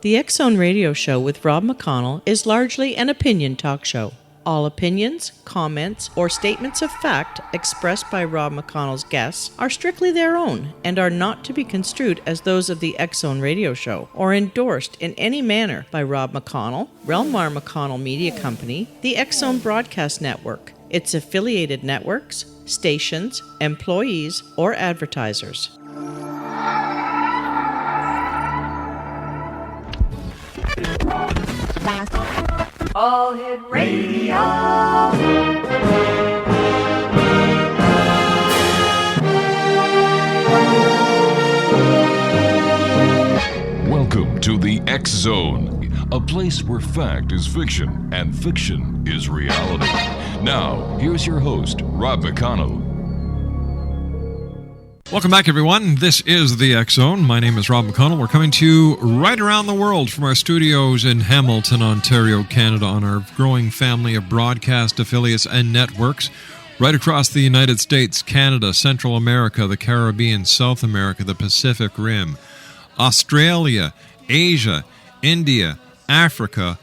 The X-Zone Radio Show with Rob McConnell is largely an opinion talk show. All opinions, comments, or statements of fact expressed by Rob McConnell's guests are strictly their own and are not to be construed as those of the X-Zone Radio Show or endorsed in any manner by Rob McConnell, Relmar McConnell Media Company, the X-Zone Broadcast Network, its affiliated networks, stations, employees, or advertisers. All Hit Radio. Welcome to the X-Zone, a place where fact is fiction and fiction is reality. Now, here's your host, Rob McConnell. Welcome back, everyone. This is the X-Zone. My name is Rob McConnell. We're coming to you right around the world from our studios in Hamilton, Ontario, Canada, on our growing family of broadcast affiliates and networks right across the United States, Canada, Central America, the Caribbean, South America, the Pacific Rim, Australia, Asia, India, Africa,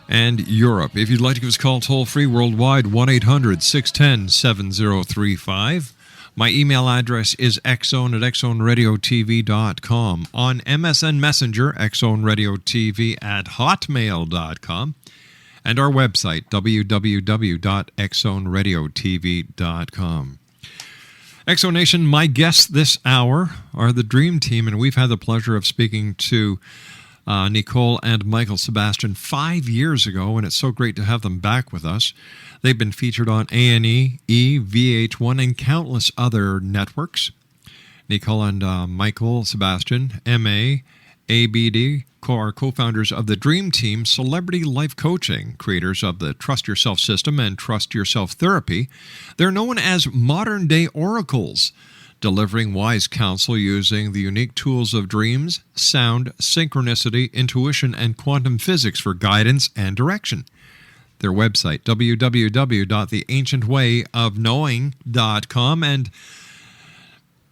and Europe. If you'd like to give us a call toll-free worldwide, 1-800-610-7035. My email address is xzone@xzoneradiotv.com. On MSN Messenger, xzoneradiotv@hotmail.com. And our website, www.xzoneradiotv.com. X-Zone Nation, my guests this hour are the Dream Team, and we've had the pleasure of speaking to Nicole and Michael Sebastien 5 years ago, and it's so great to have them back with us. They've been featured on A&E, VH1, and countless other networks. Nicole and Michael Sebastien, MA, ABD, are co-founders of the Dream Team Celebrity Life Coaching, creators of the Trust Yourself System and Trust Yourself Therapy. They're known as modern-day oracles, delivering wise counsel using the unique tools of dreams, sound, synchronicity, intuition, and quantum physics for guidance and direction. Their website, www.theancientwayofknowing.com. And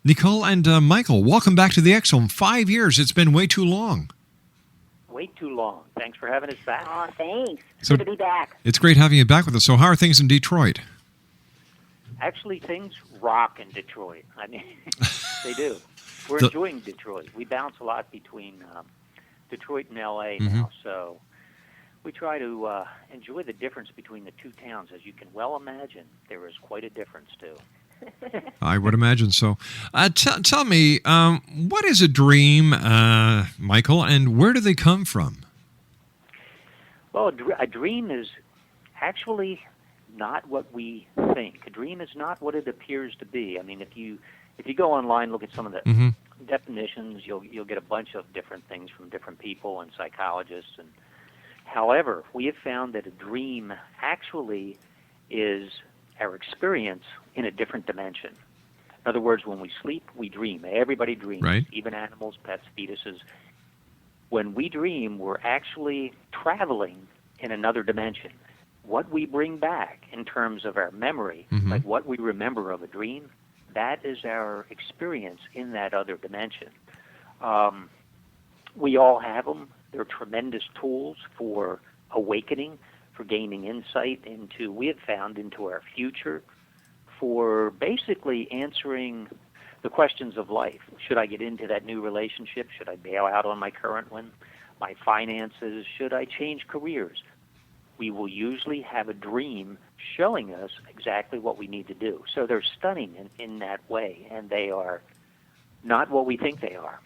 Nicole and Michael, welcome back to the X-Zone. 5 years. It's been way too long. Way too long. Thanks for having us back. Oh, thanks. So, good to be back. It's great having you back with us. So how are things in Detroit? Actually, things rock in Detroit. I mean, they do. We're enjoying Detroit. We bounce a lot between Detroit and L.A. now, so we try to enjoy the difference between the two towns. As you can well imagine, there is quite a difference, too. I would imagine so. Tell me, what is a dream, Michael, and where do they come from? Well, a dream is actually not what we think. A dream is not what it appears to be. I mean, if you go online, look at some of the definitions, you'll get a bunch of different things from different people and psychologists. And however, we have found that a dream actually is our experience in a different dimension. In other words, when we sleep, we dream. Everybody dreams, right? Even animals, pets, fetuses. When we dream, we're actually traveling in another dimension. What we bring back in terms of our memory, like what we remember of a dream, that is our experience in that other dimension. We all have them. They're tremendous tools for awakening, for gaining insight into, we have found, into our future, for basically answering the questions of life. Should I get into that new relationship? Should I bail out on my current one? My finances? Should I change careers? We will usually have a dream showing us exactly what we need to do. So they're stunning in that way, and they are not what we think they are.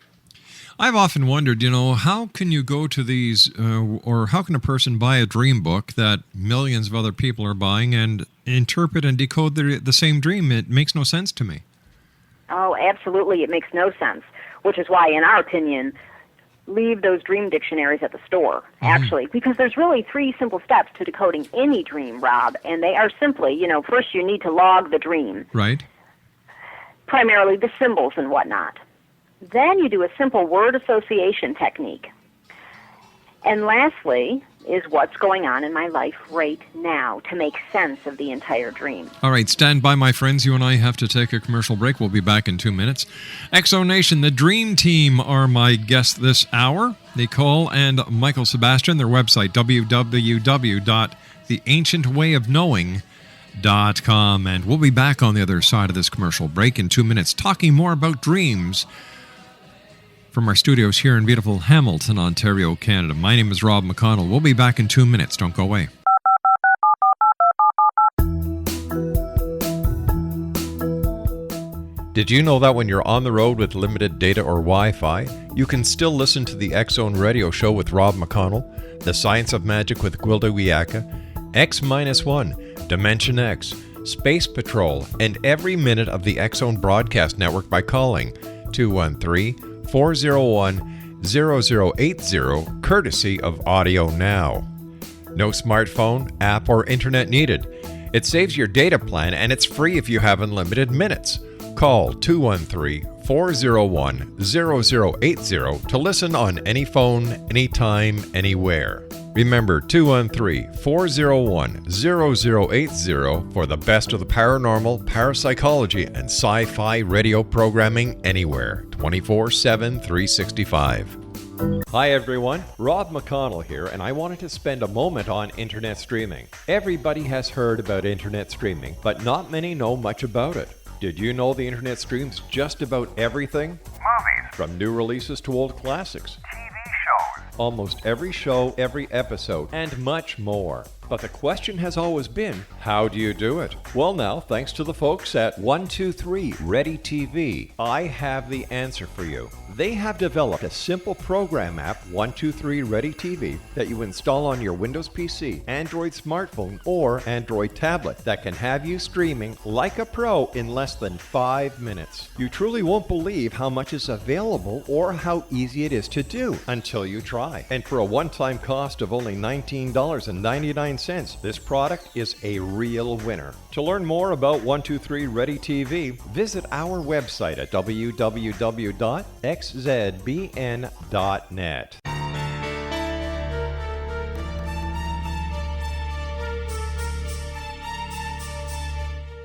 I've often wondered, how can you go to these, or how can a person buy a dream book that millions of other people are buying and interpret and decode the same dream? It makes no sense to me. Oh, absolutely. It makes no sense, which is why, in our opinion, leave those dream dictionaries at the store, actually, because there's really 3 simple steps to decoding any dream, Rob, and they are simply, first you need to log the dream. Right. Primarily the symbols and whatnot. Then you do a simple word association technique. And lastly, is what's going on in my life right now to make sense of the entire dream. All right, stand by, my friends. You and I have to take a commercial break. We'll be back in 2 minutes. Exonation, the Dream Team are my guests this hour. Nicole and Michael Sebastien. Their website, www.theancientwayofknowing.com. And we'll be back on the other side of this commercial break in 2 minutes, talking more about dreams from our studios here in beautiful Hamilton, Ontario, Canada. My name is Rob McConnell. We'll be back in 2 minutes. Don't go away. Did you know that when you're on the road with limited data or Wi-Fi, you can still listen to the X-Zone Radio Show with Rob McConnell, The Science of Magic with Gwilda Wiyaka, X-1, Dimension X, Space Patrol, and every minute of the X-Zone broadcast network by calling 213-401-0080, courtesy of Audio Now. No smartphone, app, or internet needed. It saves your data plan, and it's free if you have unlimited minutes. Call 213-401-0080 to listen on any phone, anytime, anywhere. Remember, 213-401-0080 for the best of the paranormal, parapsychology, and sci-fi radio programming anywhere, 24/7, 365. Hi everyone, Rob McConnell here, and I wanted to spend a moment on internet streaming. Everybody has heard about internet streaming, but not many know much about it. Did you know the internet streams just about everything? Movies. From new releases to old classics. TV shows. Almost every show, every episode, and much more. But the question has always been, how do you do it? Well now, thanks to the folks at 123 Ready TV, I have the answer for you. They have developed a simple program app, 123 Ready TV, that you install on your Windows PC, Android smartphone, or Android tablet that can have you streaming like a pro in less than 5 minutes. You truly won't believe how much is available or how easy it is to do until you try. And for a one-time cost of only $19.99, this product is a real winner. To learn more about 123 Ready TV, visit our website at www.xzbn.net.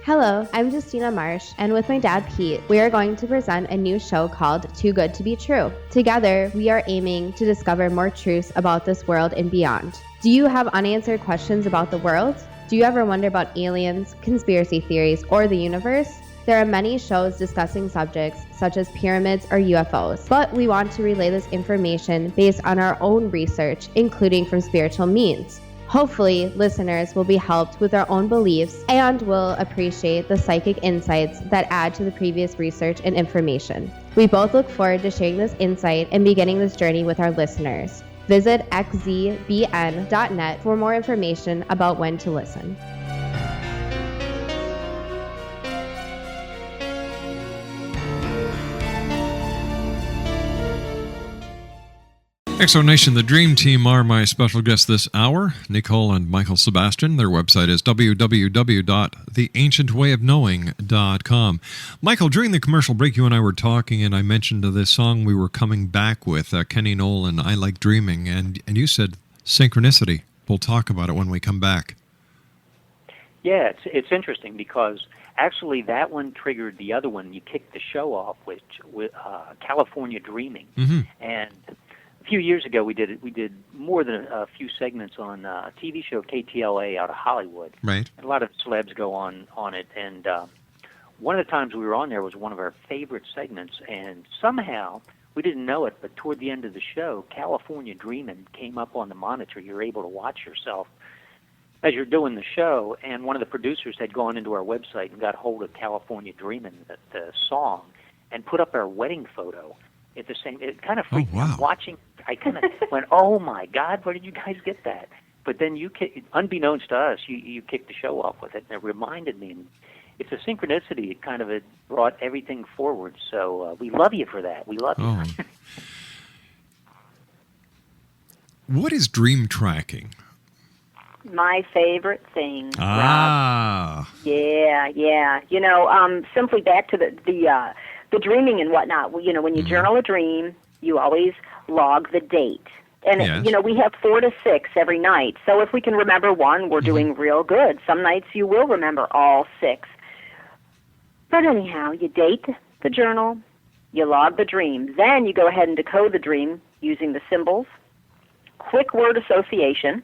Hello, I'm Justina Marsh, and with my dad Pete, we are going to present a new show called Too Good to Be True. Together, we are aiming to discover more truths about this world and beyond. Do you have unanswered questions about the world? Do you ever wonder about aliens, conspiracy theories, or the universe? There are many shows discussing subjects such as pyramids or UFOs, but we want to relay this information based on our own research, including from spiritual means. Hopefully, listeners will be helped with their own beliefs and will appreciate the psychic insights that add to the previous research and information. We both look forward to sharing this insight and beginning this journey with our listeners. Visit xzbn.net for more information about when to listen. Exonation, the Dream Team are my special guests this hour, Nicole and Michael Sebastien. Their website is www.theancientwayofknowing.com. Michael, during the commercial break, you and I were talking, and I mentioned this song we were coming back with, Kenny Nolan, I Like Dreaming, and you said synchronicity. We'll talk about it when we come back. Yeah, it's interesting because actually that one triggered the other one. You kicked the show off with California Dreaming. Mm-hmm. And a few years ago, we did more than a few segments on a TV show, KTLA, out of Hollywood. Right. And a lot of celebs go on it. And one of the times we were on there was one of our favorite segments. And somehow, we didn't know it, but toward the end of the show, California Dreaming came up on the monitor. You're able to watch yourself as you're doing the show. And one of the producers had gone into our website and got hold of California Dreaming, the song, and put up our wedding photo. It kind of freaked me out. Watching, I kind of went, "Oh my God, where did you guys get that?" But then unbeknownst to us, you kicked the show off with it, and it reminded me. And it's a synchronicity. It kind of brought everything forward. So we love you for that. We love you. What is dream tracking? My favorite thing. Ah. Rob. Yeah. You know, simply back to the dreaming and whatnot. You know, when you journal a dream, you always log the date. And, Yes. we have 4 to 6 every night. So if we can remember one, we're doing real good. Some nights you will remember all 6. But anyhow, you date the journal, you log the dream. Then you go ahead and decode the dream using the symbols, quick word association,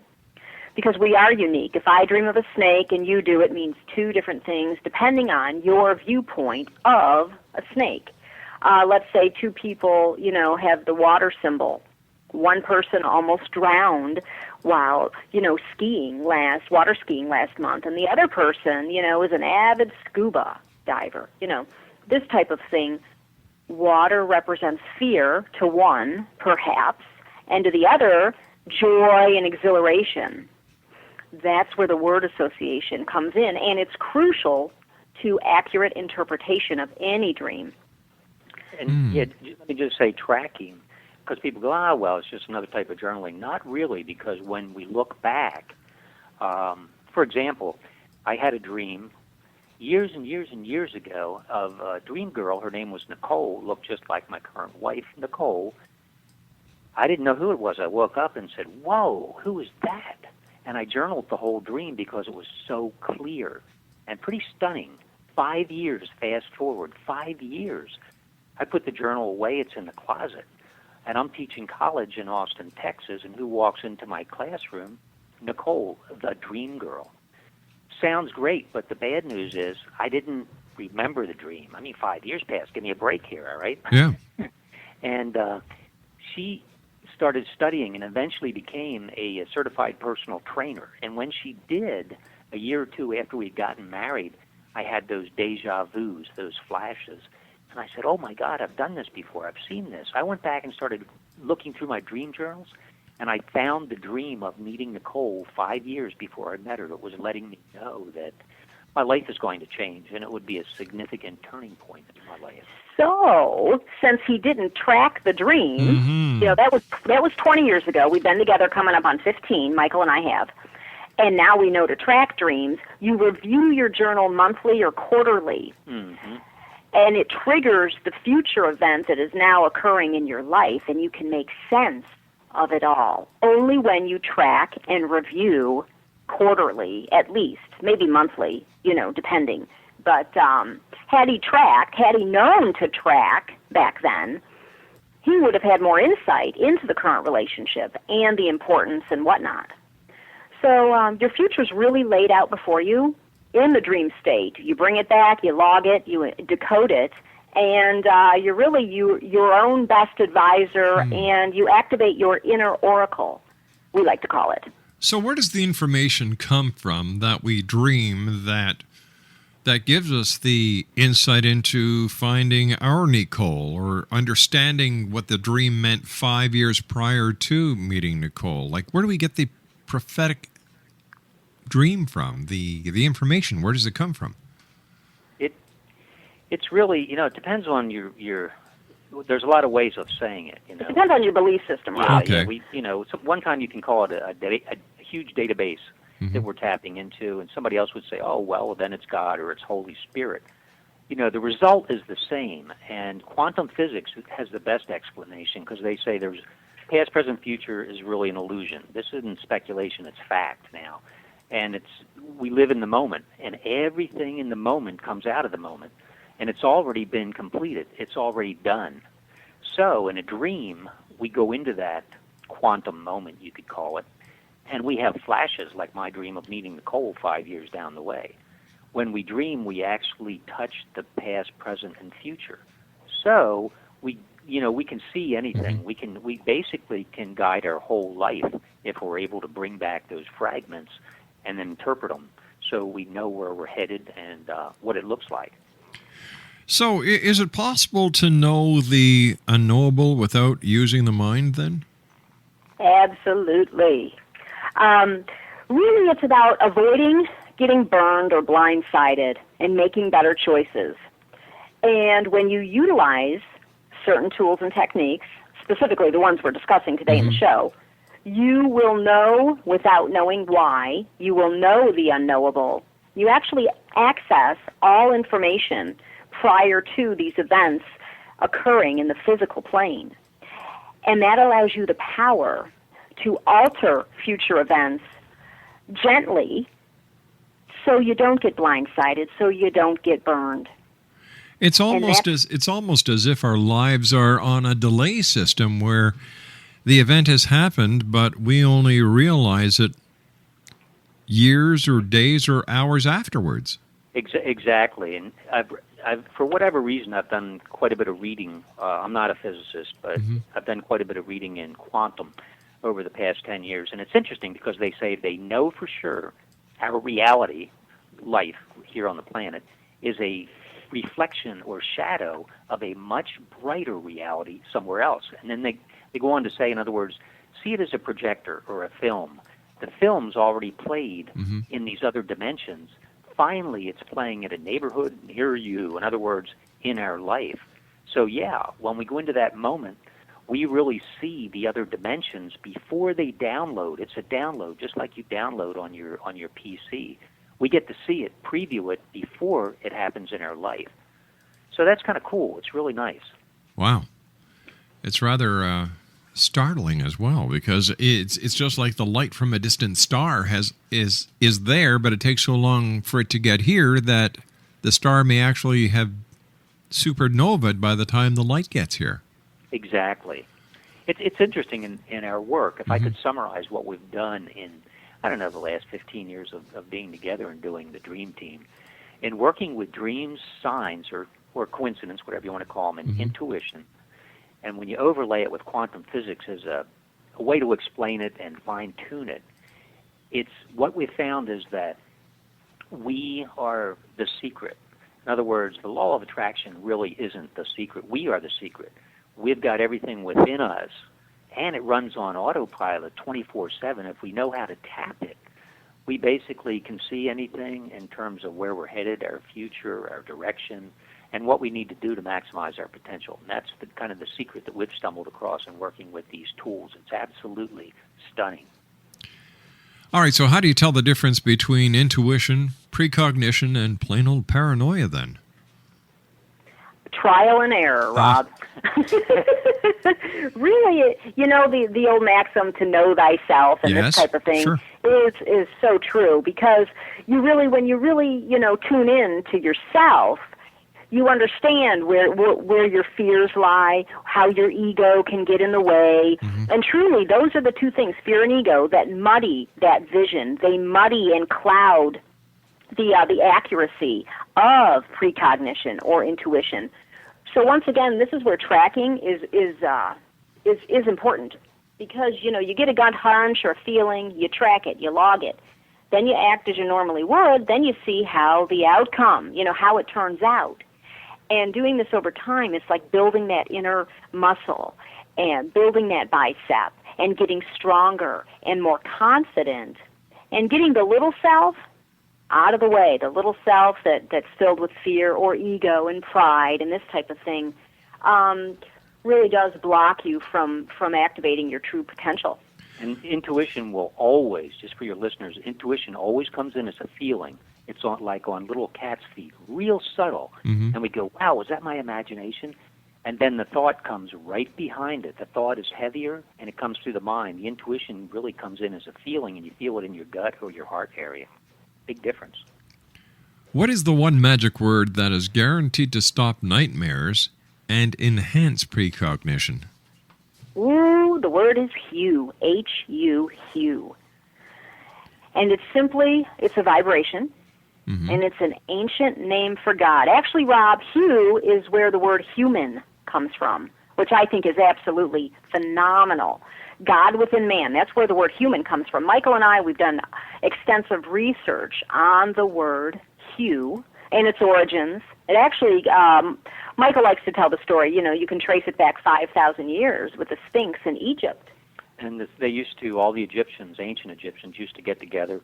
because we are unique. If I dream of a snake and you do, it means 2 different things depending on your viewpoint of a snake. Let's say 2 people, have the water symbol. One person almost drowned while, water skiing last month, and the other person, is an avid scuba diver. This type of thing. Water represents fear to one, perhaps, and to the other, joy and exhilaration. That's where the word association comes in, and it's crucial to accurate interpretation of any dream. And let me just say tracking, because people go, well, it's just another type of journaling. Not really, because when we look back, for example, I had a dream years and years and years ago of a dream girl. Her name was Nicole, looked just like my current wife, Nicole. I didn't know who it was. I woke up and said, whoa, who is that? And I journaled the whole dream because it was so clear and pretty stunning. 5 years, fast forward, 5 years. I put the journal away. It's in the closet. And I'm teaching college in Austin, Texas, and who walks into my classroom? Nicole, the dream girl. Sounds great, but the bad news is I didn't remember the dream. 5 years passed. Give me a break here, all right? Yeah. And she started studying and eventually became a certified personal trainer. And when she did, a year or 2 after we'd gotten married, I had those deja vus, those flashes. And I said, oh, my God, I've done this before. I've seen this. I went back and started looking through my dream journals, and I found the dream of meeting Nicole 5 years before I met her. It was letting me know that my life is going to change, and it would be a significant turning point in my life. So, since he didn't track the dream, that was 20 years ago. We've been together coming up on 15, Michael and I have. And now we know to track dreams. You review your journal monthly or quarterly. Mm-hmm. And it triggers the future event that is now occurring in your life, and you can make sense of it all. Only when you track and review quarterly, at least, maybe monthly, depending. But had he known to track back then, he would have had more insight into the current relationship and the importance and whatnot. So your future's really laid out before you in the dream state. You bring it back, you log it, you decode it, and you're really your own best advisor, and you activate your inner oracle, we like to call it. So where does the information come from that we dream that gives us the insight into finding our Nicole or understanding what the dream meant 5 years prior to meeting Nicole? Like, where do we get the prophetic dream from, the information? Where does it come from? It's really, it depends on your there's a lot of ways of saying it. It depends on your belief system, right? Okay. So one time you can call it a huge database that we're tapping into, and somebody else would say, oh, well, then it's God or it's Holy Spirit. The result is the same, and quantum physics has the best explanation because they say there's past, present, future is really an illusion. This isn't speculation, it's fact now. And we live in the moment, and everything in the moment comes out of the moment. And it's already been completed. It's already done. So in a dream, we go into that quantum moment, you could call it, and we have flashes like my dream of meeting Nicole 5 years down the way. When we dream, we actually touch the past, present, and future. So we can see anything. We basically can guide our whole life if we're able to bring back those fragments and then interpret them so we know where we're headed and what it looks like. So is it possible to know the unknowable without using the mind then? Absolutely. Really, it's about avoiding getting burned or blindsided and making better choices. And when you utilize certain tools and techniques, specifically the ones we're discussing today in the show, you will know without knowing why. You will know the unknowable. You actually access all information prior to these events occurring in the physical plane. And that allows you the power to alter future events gently so you don't get blindsided, so you don't get burned. It's almost as if our lives are on a delay system where the event has happened, but we only realize it years or days or hours afterwards. Exactly. And I've, for whatever reason, I've done quite a bit of reading. I'm not a physicist, but I've done quite a bit of reading in quantum over the past 10 years. And it's interesting because they say they know for sure our reality, life here on the planet, is a reflection or shadow of a much brighter reality somewhere else. And then they go on to say, in other words, see it as a projector or a film. The film's already played in these other dimensions. Finally, it's playing at a neighborhood near you, in other words, in our life. So yeah, when we go into that moment, we really see the other dimensions before they download. It's a download, just like you download on your PC. We get to see it, preview it, before it happens in our life. So that's kind of cool. It's really nice. Wow. It's rather startling as well, because it's just like the light from a distant star is there, but it takes so long for it to get here that the star may actually have supernovaed by the time the light gets here. Exactly. It's interesting in our work. If I could summarize what we've done in, I don't know, the last 15 years of being together and doing the Dream Team, in working with dreams, signs, or coincidence, whatever you want to call them, and intuition. And when you overlay it with quantum physics as a way to explain it and fine-tune it, it's what we found is that we are the secret. In other words, the law of attraction really isn't the secret. We are the secret. We've got everything within us, and it runs on autopilot 24/7. If we know how to tap it, we basically can see anything in terms of where we're headed, our future, our direction, and what we need to do to maximize our potential. And that's kind of the secret that we've stumbled across in working with these tools. It's absolutely stunning. All right, so how do you tell the difference between intuition, precognition, and plain old paranoia then? Trial and error, Rob. Really, the old maxim to know thyself and this type of thing is so true, because when you really tune in to yourself, you understand where your fears lie, how your ego can get in the way. And truly, those are the two things, fear and ego, that muddy that vision. They muddy and cloud the accuracy of precognition or intuition. So once again, this is where tracking is important, because you get a gut hunch or a feeling, you track it, you log it, then you act as you normally would, then you see how the outcome, how it turns out. And doing this over time, it's like building that inner muscle and building that bicep and getting stronger and more confident and getting the little self out of the way, the little self that's filled with fear or ego and pride and this type of thing, really does block you from activating your true potential. And intuition will always, just for your listeners, intuition always comes in as a feeling. It's on little cat's feet, real subtle. And we go, wow, was that my imagination? And then the thought comes right behind it. The thought is heavier, and it comes through the mind. The intuition really comes in as a feeling, and you feel it in your gut or your heart area. Big difference. What is the one magic word that is guaranteed to stop nightmares and enhance precognition? Ooh, the word is Hue, H-U, Hue. And it's a vibration, and it's an ancient name for God. Actually, Rob, Hue is where the word human comes from, which I think is absolutely phenomenal. God within man, that's where the word human comes from. Michael and I, we've done extensive research on the word hue and its origins. It actually, Michael likes to tell the story, you can trace it back 5,000 years with the Sphinx in Egypt. And they used to, all the Egyptians, ancient Egyptians, used to get together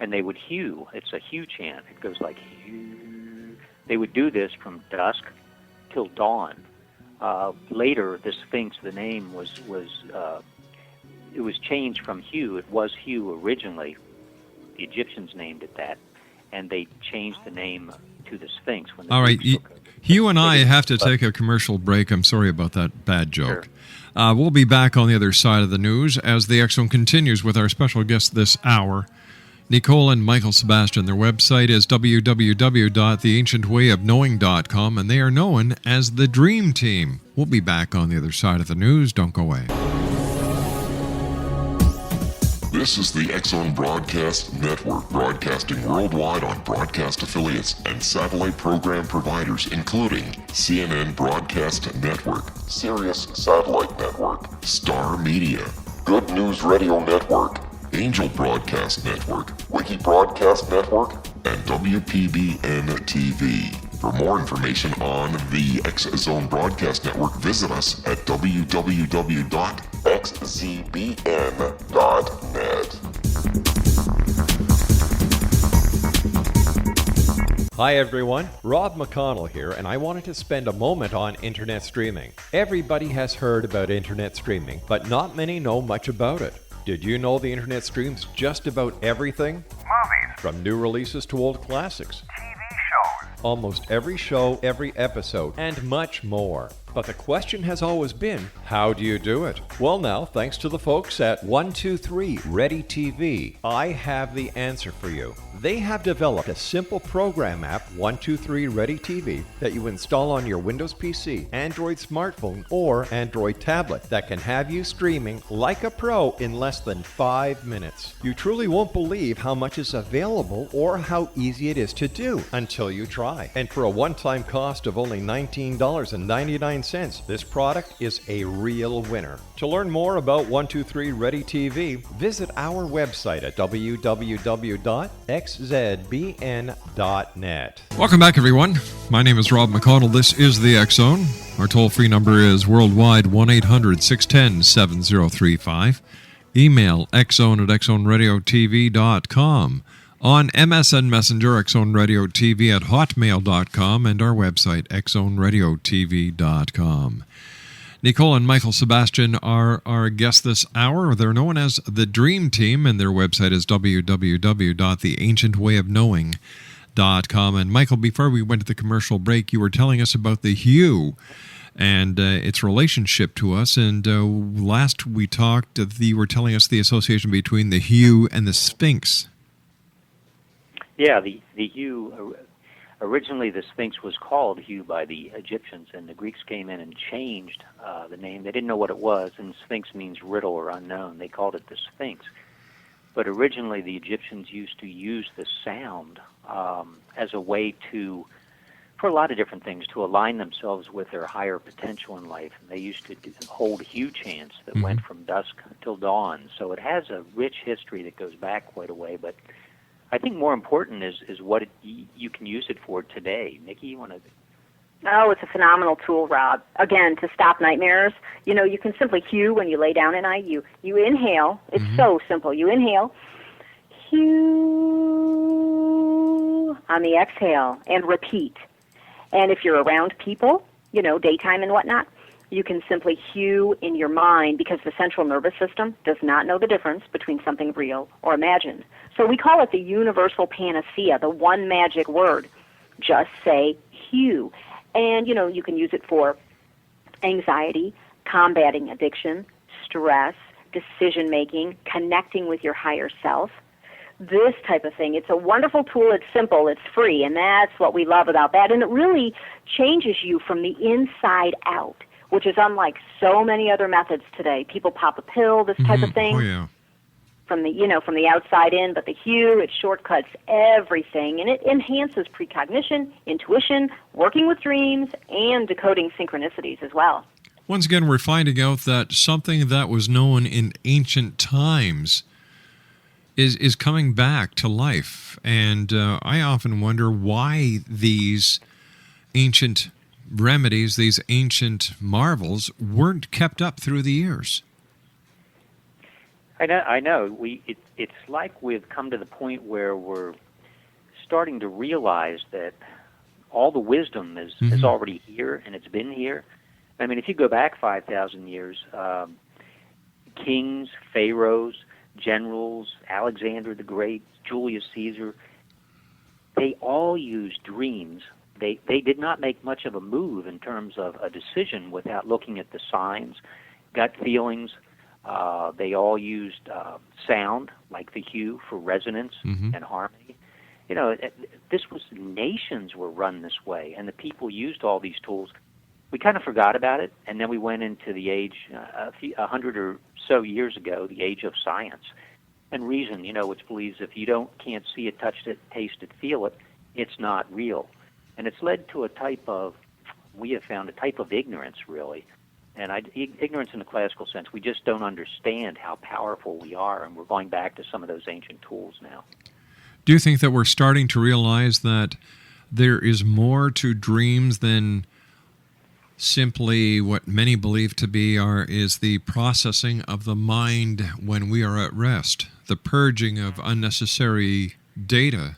and they would hue. It's a hue chant. It goes like hue. They would do this from dusk till dawn. Later, the Sphinx, the name it was changed from Hue. It was Hue originally. The Egyptians named it that, and they changed the name to the Sphinx. When the All right, Hugh and I have to take a commercial break. I'm sorry about that bad joke. Sure. We'll be back on the other side of the news as the X Zone continues with our special guest this hour, Nicole and Michael Sebastien. Their website is www.theancientwayofknowing.com, and they are known as the Dream Team. We'll be back on the other side of the news. Don't go away. This is the X Zone Broadcast Network, broadcasting worldwide on broadcast affiliates and satellite program providers, including CNN Broadcast Network, Sirius Satellite Network, Star Media, Good News Radio Network, Angel Broadcast Network, Wiki Broadcast Network, and WPBN TV. For more information on the X Zone Broadcast Network, visit us at www.xzbn.net. Hi everyone, Rob McConnell here, and I wanted to spend a moment on internet streaming. Everybody has heard about internet streaming, but not many know much about it. Did you know the internet streams just about everything? Movies, From new releases to old classics. TV shows, Almost every show, every episode, and much more. But the question has always been, how do you do it? Well now, thanks to the folks at 123 Ready TV, I have the answer for you. They have developed a simple program app, 123 Ready TV, that you install on your Windows PC, Android smartphone, or Android tablet that can have you streaming like a pro in less than 5 minutes. You truly won't believe how much is available or how easy it is to do until you try. And for a one-time cost of only $19.99, this product is a real winner. To learn more about 123 Ready TV, visit our website at www.xzbn.net. Welcome back, everyone. My name is Rob McConnell. This is the X Zone. Our toll-free number is worldwide 1-800-610-7035. Email xzone@xzoneradiotv.com. On MSN Messenger, xzoneradiotv at hotmail.com, and our website, xzoneradiotv.com. Nicole and Michael Sebastien are our guests this hour. They're known as the Dream Team, and their website is www.theancientwayofknowing.com. And Michael, before we went to the commercial break, you were telling us about the hue and its relationship to us. And last we talked, you were telling us the association between the hue and the Sphinx. Yeah, the hue, originally the Sphinx was called hue by the Egyptians, and the Greeks came in and changed the name. They didn't know what it was, and Sphinx means riddle or unknown. They called it the Sphinx. But originally the Egyptians used to use the sound as a way to, for a lot of different things, to align themselves with their higher potential in life. And they used to hold hue chants that went from dusk till dawn. So it has a rich history that goes back quite a way, but I think more important is what you can use it for today. Nikki, you want to? Oh, it's a phenomenal tool, Rob. Again, to stop nightmares. You know, you can simply hue when you lay down at night. You inhale. It's so simple. You inhale, hue on the exhale, and repeat. And if you're around people, you know, daytime and whatnot, you can simply hue in your mind, because the central nervous system does not know the difference between something real or imagined. So we call it the universal panacea, the one magic word. Just say hue. And, you know, you can use it for anxiety, combating addiction, stress, decision-making, connecting with your higher self. This type of thing. It's a wonderful tool. It's simple. It's free. And that's what we love about that. And it really changes you from the inside out, which is unlike so many other methods today. People pop a pill, this type of thing. Oh, yeah. From the outside in, but the hue, it shortcuts everything, and it enhances precognition, intuition, working with dreams, and decoding synchronicities as well. Once again, we're finding out that something that was known in ancient times is coming back to life. And I often wonder why these ancient remedies, these ancient marvels, weren't kept up through the years. I know. It's like we've come to the point where we're starting to realize that all the wisdom is already here, and it's been here. I mean, if you go back 5,000 years, kings, pharaohs, generals, Alexander the Great, Julius Caesar, they all used dreams they did not make much of a move in terms of a decision without looking at the signs, gut feelings. They all used sound, like the hue, for resonance and harmony. You know, nations were run this way, and the people used all these tools. We kind of forgot about it, and then we went into the age, 100 or so years ago, the age of science and reason, which believes if you can't see it, touch it, taste it, feel it, it's not real. And it's led to we have found a type of ignorance, really. And ignorance in the classical sense, we just don't understand how powerful we are, and we're going back to some of those ancient tools now. Do you think that we're starting to realize that there is more to dreams than simply what many believe to be is the processing of the mind when we are at rest, the purging of unnecessary data?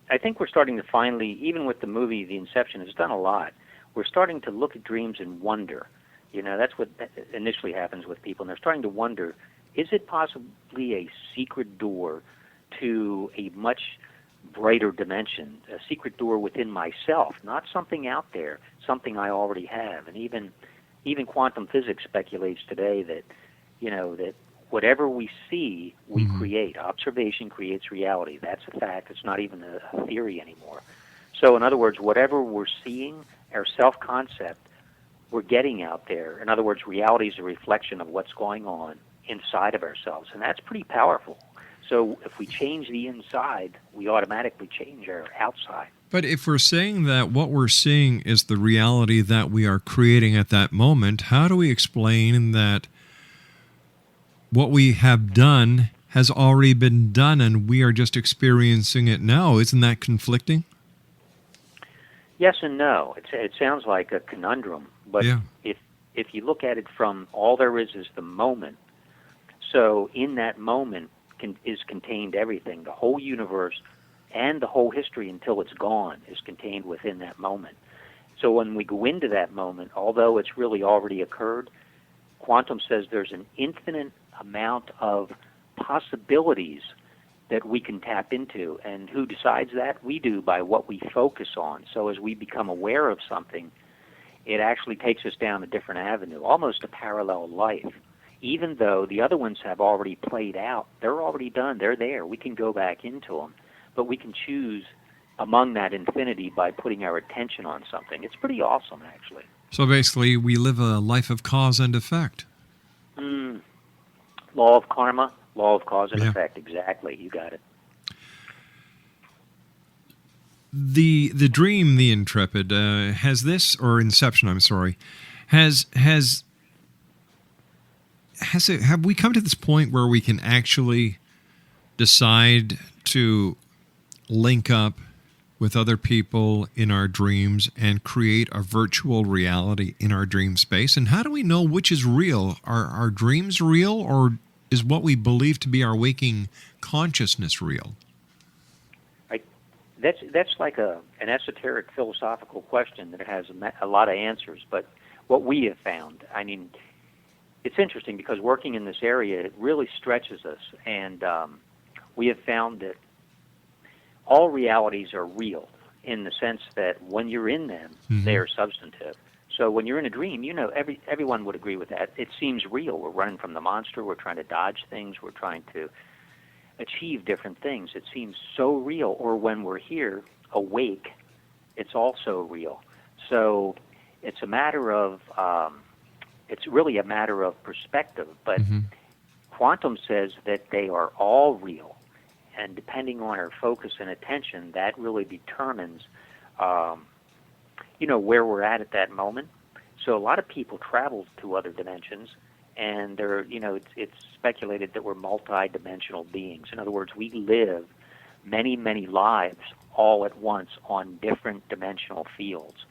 I think we're starting to finally, even with the movie The Inception, has done a lot. We're starting to look at dreams and wonder. That's what initially happens with people, and they're starting to wonder, is it possibly a secret door to a much brighter dimension, a secret door within myself, not something out there, something I already have? And even quantum physics speculates today that, that whatever we see, we create. Observation creates reality. That's a fact. It's not even a theory anymore. So in other words, whatever we're seeing, our self-concept, we're getting out there. In other words, reality is a reflection of what's going on inside of ourselves, and that's pretty powerful. So if we change the inside, we automatically change our outside. But if we're saying that what we're seeing is the reality that we are creating at that moment, how do we explain that what we have done has already been done and we are just experiencing it now? Isn't that conflicting? Yes and no. It sounds like a conundrum, but yeah. if you look at it from all there is the moment, so in that moment is contained everything. The whole universe and the whole history until it's gone is contained within that moment. So when we go into that moment, although it's really already occurred, quantum says there's an infinite amount of possibilities that we can tap into. And who decides that? We do, by what we focus on. So as we become aware of something, it actually takes us down a different avenue, almost a parallel life. Even though the other ones have already played out, they're already done, they're there. We can go back into them, but we can choose among that infinity by putting our attention on something. It's pretty awesome, actually. So basically, we live a life of cause and effect. Law of karma, law of cause and effect, exactly. You got it. The dream, the Intrepid, has this, or Inception, I'm sorry, have we come to this point where we can actually decide to link up with other people in our dreams and create a virtual reality in our dream space? And how do we know which is real? Are our dreams real, or is what we believe to be our waking consciousness real? That's like an esoteric philosophical question that has a lot of answers. But what we have found, it's interesting because working in this area, it really stretches us. And we have found that all realities are real in the sense that when you're in them, they are substantive. So when you're in a dream, everyone would agree with that. It seems real. We're running from the monster. We're trying to dodge things. We're trying to achieve different things. It seems so real. Or when we're here, awake, it's also real. So it's a matter of, it's really a matter of perspective. But quantum says that they are all real. And depending on our focus and attention, that really determines, where we're at that moment. So a lot of people travel to other dimensions, and they're, it's speculated that we're multi-dimensional beings. In other words, we live many, many lives all at once on different dimensional fields.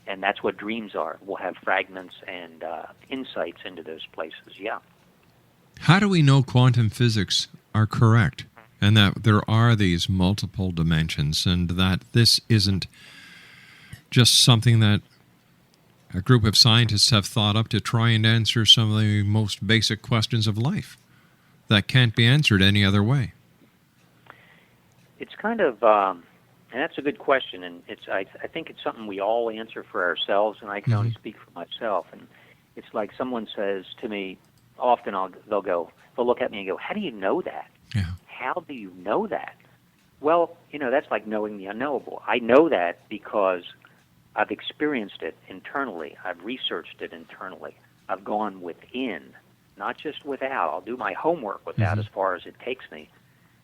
And that's what dreams are. We'll have fragments and insights into those places, yeah. How do we know quantum physics are correct and that there are these multiple dimensions and that this isn't just something that a group of scientists have thought up to try and answer some of the most basic questions of life that can't be answered any other way? It's kind of And that's a good question, and I think it's something we all answer for ourselves, and I can only speak for myself. And it's like someone says to me, often they'll look at me and go, "How do you know that? Yeah. How do you know that?" Well, that's like knowing the unknowable. I know that because I've experienced it internally. I've researched it internally. I've gone within, not just without. I'll do my homework without as far as it takes me.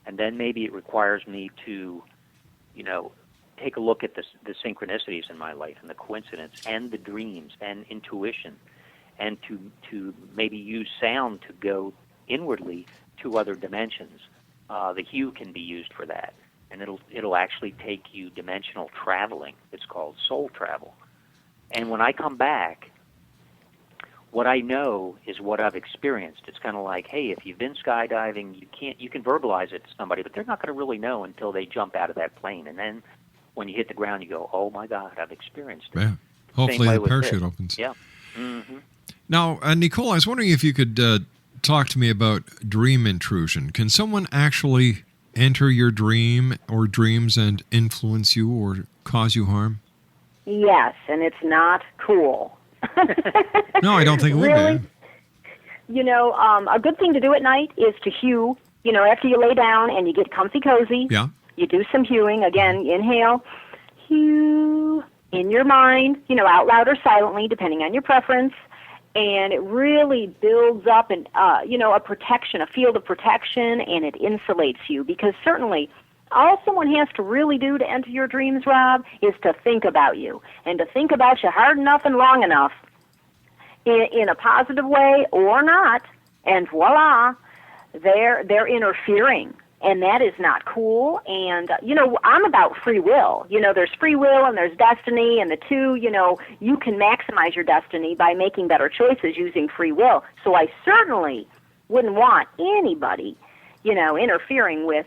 And then maybe it requires me to, take a look at the synchronicities in my life and the coincidence and the dreams and intuition, and to maybe use sound to go inwardly to other dimensions. The hue can be used for that, and it'll actually take you dimensional traveling. It's called soul travel. And when I come back, what I know is what I've experienced. It's kind of like, hey, if you've been skydiving, you can verbalize it to somebody, but they're not going to really know until they jump out of that plane. And then when you hit the ground, you go, oh my God, I've experienced it. Yeah. Hopefully the parachute opens. Yeah. Mm-hmm. Now, Nicole, I was wondering if you could talk to me about dream intrusion. Can someone actually enter your dream or dreams and influence you or cause you harm? Yes, and it's not cool. No, I don't think it would really? be. A good thing to do at night is to hew. After you lay down and you get comfy cozy, you do some hewing. Again, inhale, hew in your mind, out loud or silently, depending on your preference. And it really builds up a protection, a field of protection, and it insulates you. Because certainly, all someone has to really do to enter your dreams, Rob, is to think about you. And to think about you hard enough and long enough in a positive way or not, and voila, they're interfering. And that is not cool. And, I'm about free will. There's free will and there's destiny, and the two, you can maximize your destiny by making better choices using free will. So I certainly wouldn't want anybody, interfering with,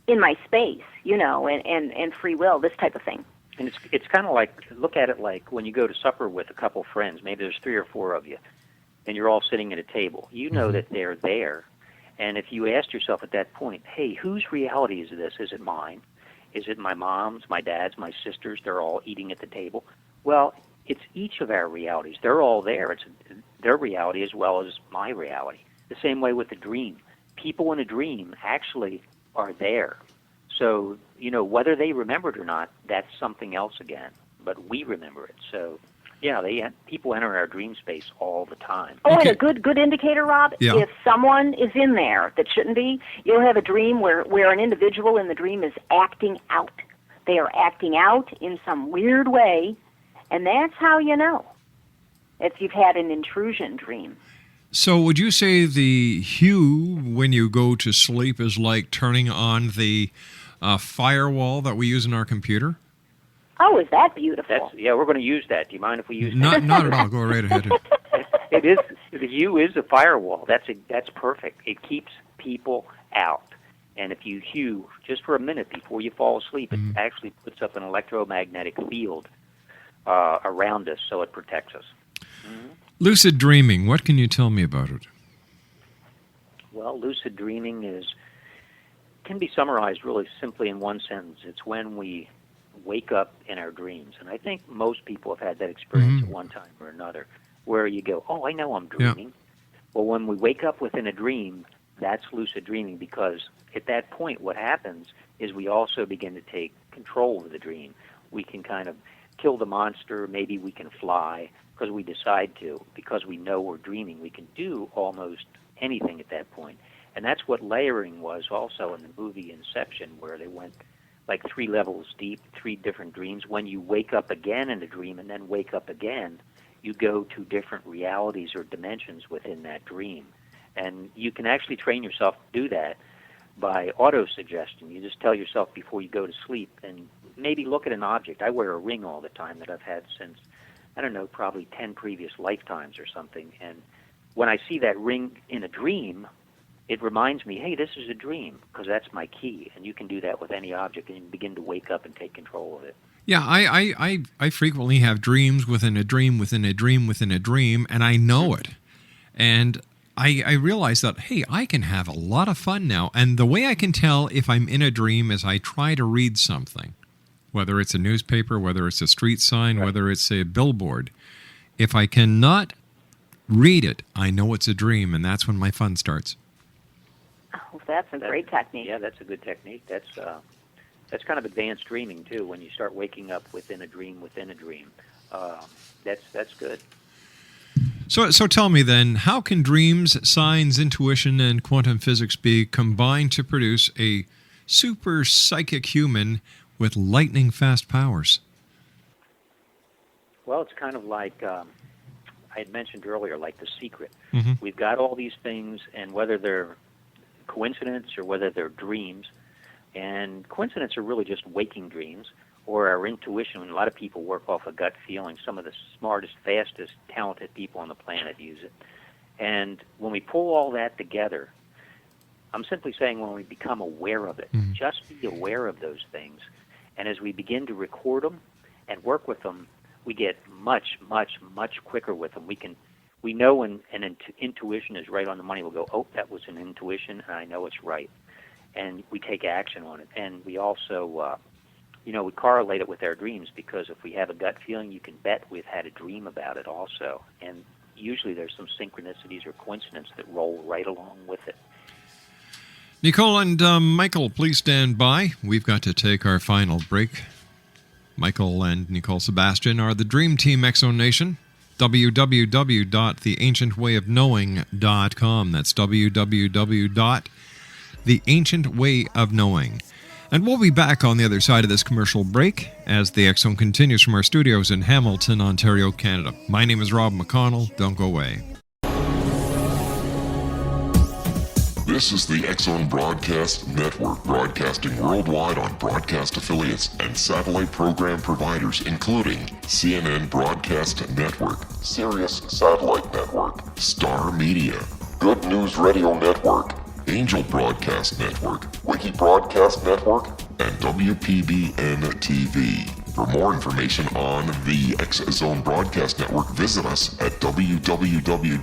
in my space, and free will, this type of thing. And it's kind of like, look at it like when you go to supper with a couple friends, maybe there's 3 or 4 of you, and you're all sitting at a table. You know that they're there. And if you asked yourself at that point, hey, whose reality is this? Is it mine? Is it my mom's, my dad's, my sister's? They're all eating at the table. Well, it's each of our realities. They're all there. It's their reality as well as my reality. The same way with the dream. People in a dream actually are there. So, whether they remember it or not, that's something else again. But we remember it. So, yeah, people enter our dream space all the time. Oh, and a good indicator, Rob, Yeah. if someone is in there that shouldn't be, you'll have a dream where an individual in the dream is acting out. They are acting out in some weird way, and that's how you know if you've had an intrusion dream. So would you say the hue when you go to sleep is like turning on the firewall that we use in our computer? Oh, is that beautiful? We're going to use that. Do you mind if we use Not that? at all. Go right ahead. It is. The hue is a firewall. That's perfect. It keeps people out. And if you hue just for a minute before you fall asleep, it actually puts up an electromagnetic field around us, so it protects us. Mm-hmm. Lucid dreaming. What can you tell me about it? Well, lucid dreaming can be summarized really simply in one sentence. It's when we wake up in our dreams. And I think most people have had that experience at one time or another, where you go, oh, I know I'm dreaming. Yeah. Well, when we wake up within a dream, that's lucid dreaming, because at that point what happens is we also begin to take control of the dream. We can kind of kill the monster. Maybe we can fly because we decide to. Because we know we're dreaming, we can do almost anything at that point. And that's what layering was also in the movie Inception, where they went like 3 levels deep, 3 different dreams. When you wake up again in a dream and then wake up again, you go to different realities or dimensions within that dream. And you can actually train yourself to do that by auto-suggestion. You just tell yourself before you go to sleep, and maybe look at an object. I wear a ring all the time that I've had since, probably 10 previous lifetimes or something. And when I see that ring in a dream, it reminds me, hey, this is a dream, because that's my key. And you can do that with any object, and you begin to wake up and take control of it. Yeah, I frequently have dreams within a dream within a dream within a dream, and I know it. And I realize that, hey, I can have a lot of fun now. And the way I can tell if I'm in a dream is I try to read something. whether it's a newspaper, whether it's a street sign, whether it's a billboard. If I cannot read it, I know it's a dream, and that's when my fun starts. Oh, that's a great technique. Yeah, that's a good technique. That's kind of advanced dreaming too. When you start waking up within a dream, that's good. So tell me then, how can dreams, signs, intuition, and quantum physics be combined to produce a super psychic human with lightning fast powers? Well, it's kind of like I had mentioned earlier, like The Secret. Mm-hmm. We've got all these things, and whether they're coincidence or whether they're dreams, and coincidence are really just waking dreams, or our intuition. A lot of people work off a gut feeling. Some of the smartest, fastest, talented people on the planet use it. And when we pull all that together, I'm simply saying when we become aware of it, just be aware of those things. And as we begin to record them and work with them, we get much, much, much quicker with them. We know when an intuition is right on the money. We'll go, oh, that was an intuition, and I know it's right. And we take action on it. And we also, we correlate it with our dreams, because if we have a gut feeling, you can bet we've had a dream about it also. And usually there's some synchronicities or coincidence that roll right along with it. Nicole and Michael, please stand by. We've got to take our final break. Michael and Nicole Sebastien are the Dream Team Exo Nation. www.theancientwayofknowing.com. That's www.theancientwayofknowing. And we'll be back on the other side of this commercial break as the X Zone continues from our studios in Hamilton, Ontario, Canada. My name is Rob McConnell. Don't go away. This is the X Zone Broadcast Network, broadcasting worldwide on broadcast affiliates and satellite program providers, including CNN Broadcast Network, Sirius Satellite Network, Star Media, Good News Radio Network, Angel Broadcast Network, Wiki Broadcast Network, and WPBN TV. For more information on the X Zone Broadcast Network, visit us at www.xzbn.net.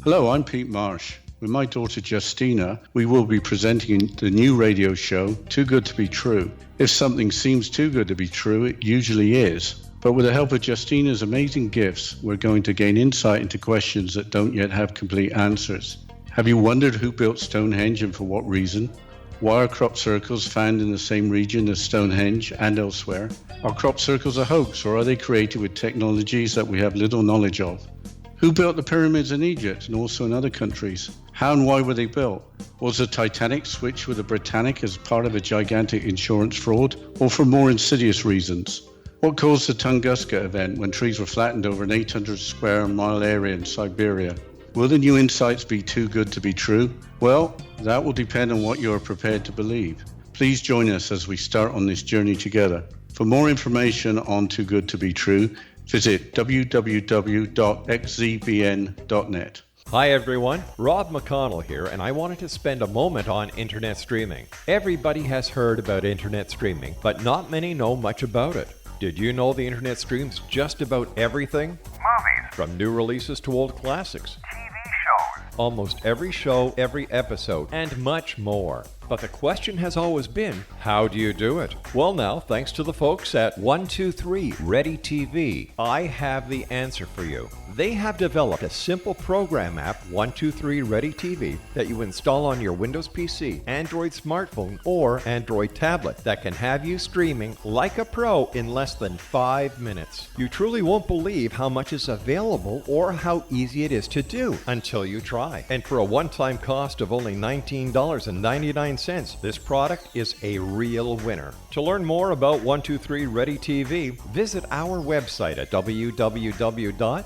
Hello, I'm Pete Marsh. With my daughter Justina, we will be presenting the new radio show, Too Good to Be True. If something seems too good to be true, it usually is. But with the help of Justina's amazing gifts, we're going to gain insight into questions that don't yet have complete answers. Have you wondered who built Stonehenge and for what reason? Why are crop circles found in the same region as Stonehenge and elsewhere? Are crop circles a hoax, or are they created with technologies that we have little knowledge of? Who built the pyramids in Egypt and also in other countries? How and why were they built? Was the Titanic switched with the Britannic as part of a gigantic insurance fraud, or for more insidious reasons? What caused the Tunguska event when trees were flattened over an 800 square mile area in Siberia? Will the new insights be too good to be true? Well, that will depend on what you are prepared to believe. Please join us as we start on this journey together. For more information on Too Good to Be True, visit www.xzbn.net. Hi everyone, Rob McConnell here, and I wanted to spend a moment on internet streaming. Everybody has heard about internet streaming, but not many know much about it. Did you know the internet streams just about everything? Movies, From new releases to old classics. TV shows, Almost every show, every episode, and much more. But the question has always been, how do you do it? Well now, thanks to the folks at 123 Ready TV, I have the answer for you. They have developed a simple program app, 123 Ready TV, that you install on your Windows PC, Android smartphone, or Android tablet that can have you streaming like a pro in less than 5 minutes. You truly won't believe how much is available or how easy it is to do until you try. And for a one-time cost of only $19.99, this product is a real winner. To learn more about 123 Ready TV, visit our website at www.xzbn.net.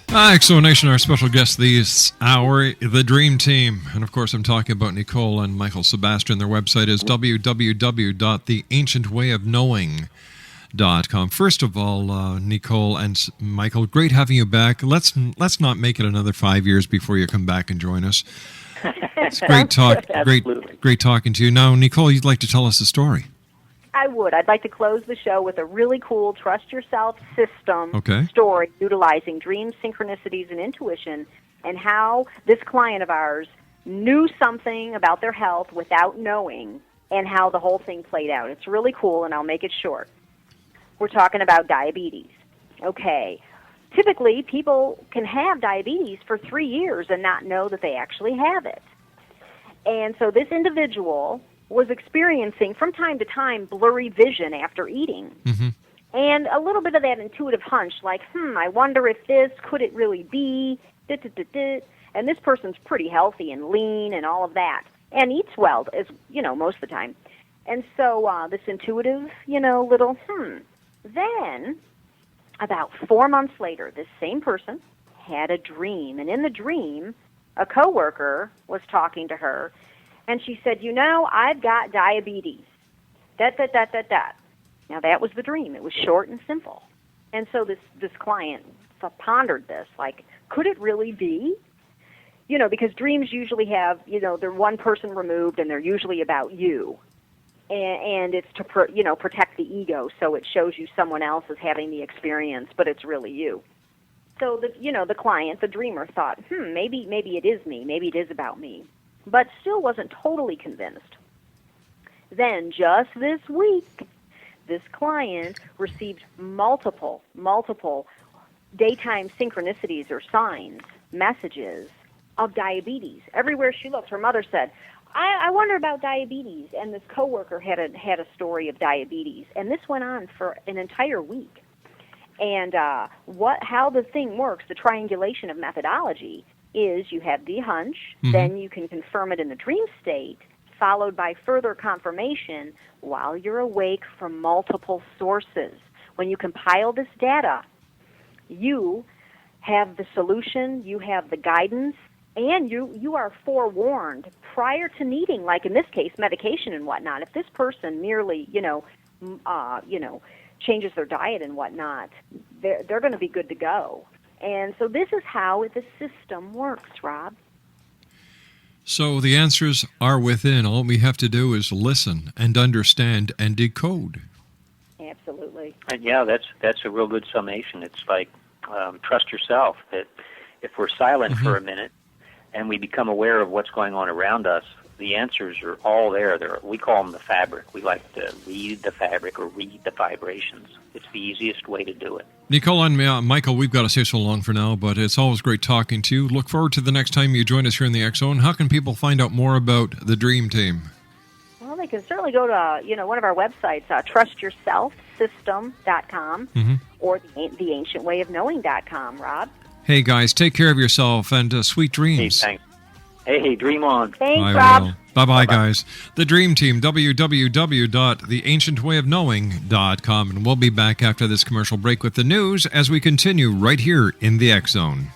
Exo Nation, our special guest this hour, the Dream Team. And of course, I'm talking about Nicole and Michael Sebastien. Their website is www.theancientwayofknowing.com. First of all, Nicole and Michael, great having you back. Let's not make it another 5 years before you come back and join us. It's great talk. Great talking to you. Now, Nicole, you'd like to tell us a story. I would. I'd like to close the show with a really cool trust yourself system Okay. story utilizing dreams, synchronicities, and intuition, and how this client of ours knew something about their health without knowing, and how the whole thing played out. It's really cool, and I'll make it short. We're talking about diabetes. Okay. Typically, people can have diabetes for 3 years and not know that they actually have it. And so this individual was experiencing, from time to time, blurry vision after eating. Mm-hmm. And a little bit of that intuitive hunch, like, I wonder if this, could it really be? And this person's pretty healthy and lean and all of that, and eats well, as most of the time. And so this intuitive, little Then, about 4 months later, this same person had a dream, and in the dream, a coworker was talking to her, and she said, I've got diabetes. Now, that was the dream. It was short and simple. And so this client pondered this, like, could it really be? Because dreams usually have, they're one person removed, and they're usually about you. And it's to protect the ego, so it shows you someone else is having the experience, but it's really you. So the client, the dreamer, thought, maybe it is me, maybe it is about me, but still wasn't totally convinced. Then just this week, this client received multiple daytime synchronicities or signs, messages of diabetes. Everywhere she looked, her mother said, I wonder about diabetes, and this coworker had a story of diabetes, and this went on for an entire week. And how the thing works, the triangulation of methodology, is you have the hunch, then you can confirm it in the dream state, followed by further confirmation while you're awake from multiple sources. When you compile this data, you have the solution, you have the guidance, and you are forewarned prior to needing, like in this case, medication and whatnot. If this person merely, changes their diet and whatnot, they're going to be good to go. And so this is how the system works, Rob. So the answers are within. All we have to do is listen and understand and decode. Absolutely. And yeah, that's a real good summation. It's like trust yourself. That if we're silent for a minute and we become aware of what's going on around us, the answers are all there. We call them the fabric. We like to read the fabric or read the vibrations. It's the easiest way to do it. Nicole and Michael, we've got to say so long for now, but it's always great talking to you. Look forward to the next time you join us here in the X Zone. How can people find out more about the Dream Team? Well, they can certainly go to one of our websites, trustyourselfsystem.com or theancientwayofknowing.com, Rob. Hey, guys, take care of yourself and sweet dreams. Hey, thanks. Hey, dream on. Thanks, Rob. Bye-bye, guys. The Dream Team, www.theancientwayofknowing.com. And we'll be back after this commercial break with the news as we continue right here in the X Zone.